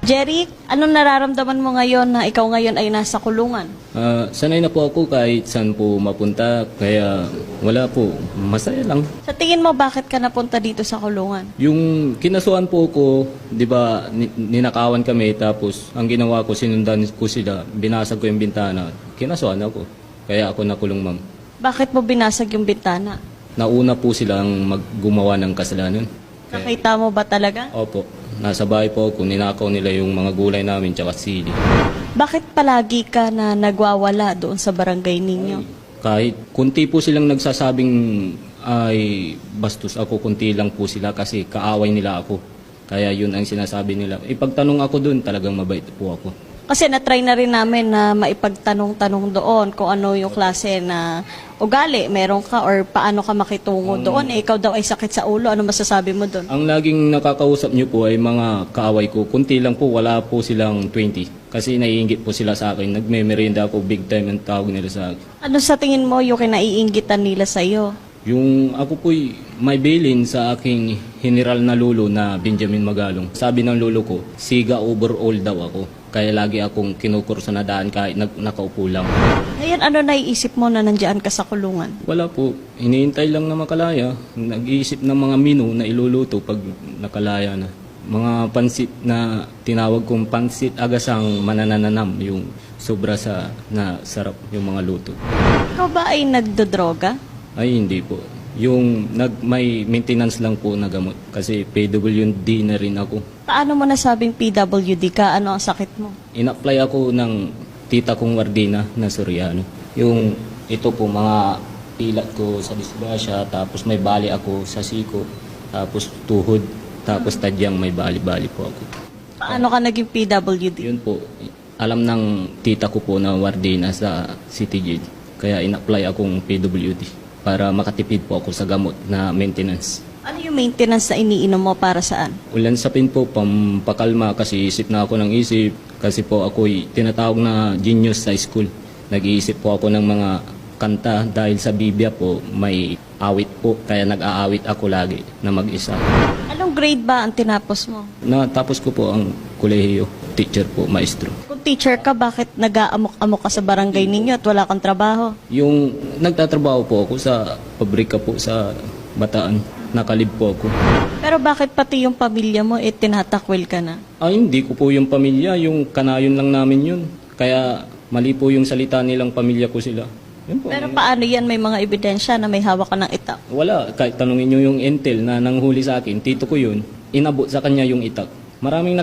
Jerry, anong nararamdaman mo ngayon na ikaw ngayon ay nasa kulungan? Sanay na po ako kahit saan po mapunta, kaya wala po, masaya lang. Sa tingin mo, bakit ka napunta dito sa kulungan? Yung kinasuhan po ko, di ba, ninakawan kami, tapos ang ginawa ko, sinundan ko sila, binasag ko yung bintana, kinasuhan ako. Kaya ako nakulong, ma'am. Bakit mo binasag yung bintana? Nauna po silang gumawa ng kasalanan. Nakita mo ba talaga? Opo, nasa bahay po ako, ninakaw nila yung mga gulay namin, tsaka sili. Bakit palagi ka na nagwawala doon sa barangay ninyo? Kahit kunti po silang nagsasabing ay bastos ako, kunti lang po sila kasi kaaway nila ako. Kaya yun ang sinasabi nila. Ipagtanong ako doon, talagang mabait po ako. Kasi na-try na rin namin na maipagtanong-tanong doon kung ano yung klase na ugali meron ka or paano ka makitungo doon. Ikaw daw ay sakit sa ulo. Ano masasabi mo doon? Ang laging nakakausap nyo po ay mga kaaway ko. Kunti lang po, wala po silang 20. Kasi naiinggit po sila sa akin. Nagme-merienda ako, big time ang tawag nila sa akin. Ano sa tingin mo yung kinaiinggitan nila sa'yo? Yung ako po'y may bilin sa aking general na lolo na Benjamin Magalong. Sabi ng lolo ko, siga overall daw ako. Kaya lagi akong kinukurso na daan kahit nakaupo lang. Ngayon, ano naiisip mo na nandiyan ka sa kulungan? Wala po. Hinihintay lang na makalaya. Nag-iisip ng mga menu na iluluto pag nakalaya na. Mga pansit na tinawag kong pansit agasang manananam. Yung sobra sa na sarap yung mga luto. Ikaw ba ay nagdodroga? Ay hindi po. Yung may maintenance lang po na gamot. Kasi PWD na rin ako. Paano mo nasabing PWD ka? Ano ang sakit mo? In-apply ako ng tita kong wardina na Soriano. Yung ito po, mga pilat ko sa disgrasya, tapos may bali ako sa siko, tapos tuhod, tapos tadyang may bali-bali po ako. Paano ka naging PWD? Yun po, alam ng tita ko po na wardina sa City Jail. Kaya in-apply akong PWD para makatipid po ako sa gamot na maintenance. Ano yung maintenance na iniinom mo para saan? Ulansapin po, pampakalma kasi isip na ako ng isip. Kasi po ako'y tinatawag na genius sa school. Nag-iisip po ako ng mga kanta dahil sa Biblia po may awit po. Kaya nag-aawit ako lagi na mag-isa. Anong grade ba ang tinapos mo? Natapos ko po ang kolehiyo, teacher po, maestro. Kung teacher ka, bakit nag-aamok-amok ka sa barangay ninyo at wala kang trabaho? Yung nagtatrabaho po ako sa pabrika po sa Bataan. Nakalib po ako. Pero bakit pati yung pamilya mo tinatakwil ka na? Hindi ko po yung pamilya, yung kanayon lang namin yun. Kaya mali po yung salita nilang pamilya ko sila. Yun po. Pero paano yan? May mga ebidensya na may hawak ka ng itak? Wala, kahit tanungin nyo yung intel na nanghuli sa akin, tito ko yun, inabot sa kanya yung itak. Maraming